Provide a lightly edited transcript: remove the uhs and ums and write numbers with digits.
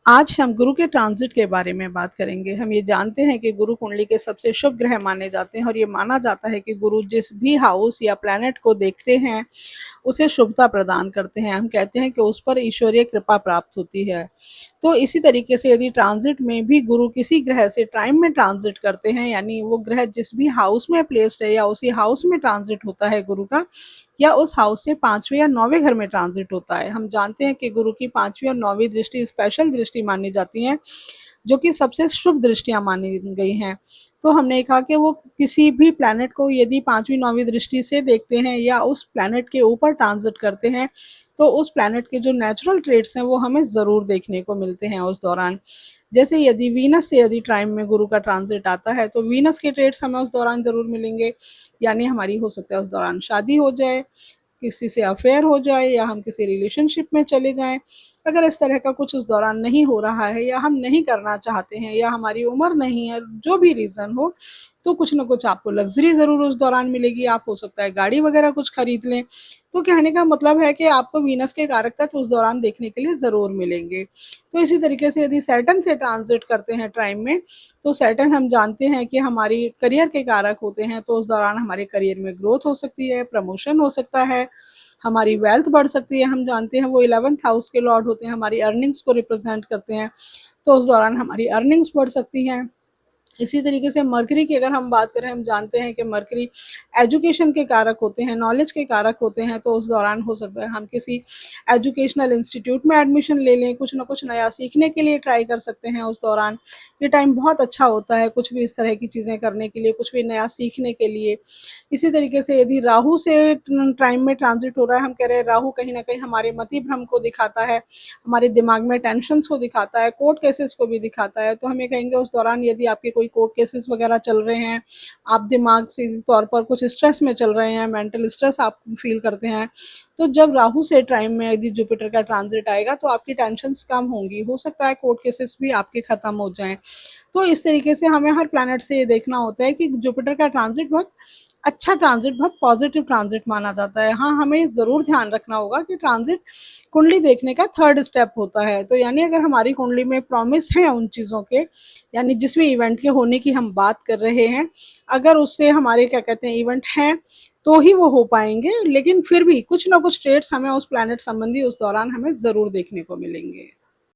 आज हम गुरु के ट्रांजिट के बारे में बात करेंगे। हम ये जानते हैं कि गुरु कुंडली के सबसे शुभ ग्रह माने जाते हैं और ये माना जाता है कि गुरु जिस भी हाउस या प्लैनेट को देखते हैं उसे शुभता प्रदान करते हैं। हम कहते हैं कि उस पर ईश्वरीय कृपा प्राप्त होती है। तो इसी तरीके से यदि ट्रांजिट में भी गुरु किसी ग्रह से टाइम में ट्रांजिट करते हैं, यानी वो ग्रह जिस भी हाउस में प्लेस्ड है या उसी हाउस में ट्रांजिट होता है गुरु का, या उस हाउस से 5वें या 9वें घर में ट्रांजिट होता है। हम जानते हैं कि गुरु की 5वीं और 9वीं दृष्टि स्पेशल दृष्टि मानी जाती हैं, जो कि सबसे शुभ दृष्टियां मानी गई हैं। तो हमने कहा कि वो किसी भी प्लैनेट को यदि 5वीं 9वीं दृष्टि से देखते हैं या उस प्लैनेट के ऊपर ट्रांजिट करते हैं, तो उस प्लैनेट के जो नेचुरल ट्रेड्स हैं वो हमें ज़रूर देखने को मिलते हैं उस दौरान। जैसे यदि वीनस से यदि टाइम में गुरु का ट्रांजिट आता है तो वीनस के ट्रेड्स हमें उस दौरान ज़रूर मिलेंगे। यानी हमारी हो सकता है उस दौरान शादी हो जाए, किसी से अफेयर हो जाए, या हम किसी रिलेशनशिप में चले जाएं। अगर इस तरह का कुछ उस दौरान नहीं हो रहा है या हम नहीं करना चाहते हैं या हमारी उम्र नहीं है, जो भी रीज़न हो, तो कुछ ना कुछ आपको लग्जरी ज़रूर उस दौरान मिलेगी। आप हो सकता है गाड़ी वगैरह कुछ खरीद लें। तो कहने का मतलब है कि आपको वीनस के कारक तत्व उस दौरान देखने के लिए ज़रूर मिलेंगे। तो इसी तरीके से यदि सैटर्न से ट्रांजिट करते हैं टाइम में, तो सैटर्न हम जानते हैं कि हमारी करियर के कारक होते हैं। तो उस दौरान हमारे करियर में ग्रोथ हो सकती है, प्रमोशन हो सकता है, हमारी वेल्थ बढ़ सकती है। हम जानते हैं वो 11th हाउस के लॉर्ड होते हैं, हमारी अर्निंग्स को रिप्रेजेंट करते हैं। तो उस दौरान हमारी अर्निंग्स बढ़ सकती हैं। इसी तरीके से मरकरी की अगर हम बात करें, हम जानते हैं कि मरकरी एजुकेशन के कारक होते हैं, नॉलेज के कारक होते हैं। तो उस दौरान हो सकता है हम किसी एजुकेशनल इंस्टीट्यूट में एडमिशन ले लें, कुछ ना कुछ नया सीखने के लिए ट्राई कर सकते हैं उस दौरान। ये टाइम बहुत अच्छा होता है कुछ भी इस तरह की चीज़ें करने के लिए, कुछ भी नया सीखने के लिए। इसी तरीके से यदि राहु से टाइम में ट्रांजिट हो रहा है, हम कह रहे हैं राहु कहीं ना कहीं हमारे मति भ्रम को दिखाता है, हमारे दिमाग में टेंशन्स को दिखाता है, कोर्ट केसेस को भी दिखाता है। तो हम ये कहेंगे उस दौरान यदि आपके कोई कोर्ट केसेस वगैरह चल रहे हैं, आप दिमाग से तौर पर कुछ स्ट्रेस में चल रहे हैं, मेंटल स्ट्रेस आप फील करते हैं, तो जब राहु से टाइम में यदि जुपिटर का ट्रांजिट आएगा तो आपकी टेंशन्स कम होंगी। हो सकता है कोर्ट केसेस भी आपके खत्म हो जाएं। तो इस तरीके से हमें हर प्लैनेट से ये देखना होता है कि जुपिटर का ट्रांजिट बहुत अच्छा ट्रांजिट, बहुत पॉजिटिव ट्रांजिट माना जाता है। हाँ, हमें ज़रूर ध्यान रखना होगा कि ट्रांजिट कुंडली देखने का थर्ड स्टेप होता है। तो यानी अगर हमारी कुंडली में प्रॉमिस है उन चीज़ों के, यानी जिस भी इवेंट के होने की हम बात कर रहे हैं, अगर उससे हमारे क्या कहते हैं इवेंट हैं, तो ही वो हो पाएंगे। लेकिन फिर भी कुछ ना कुछ ट्रेड्स हमें उस प्लैनेट संबंधी उस दौरान हमें ज़रूर देखने को मिलेंगे।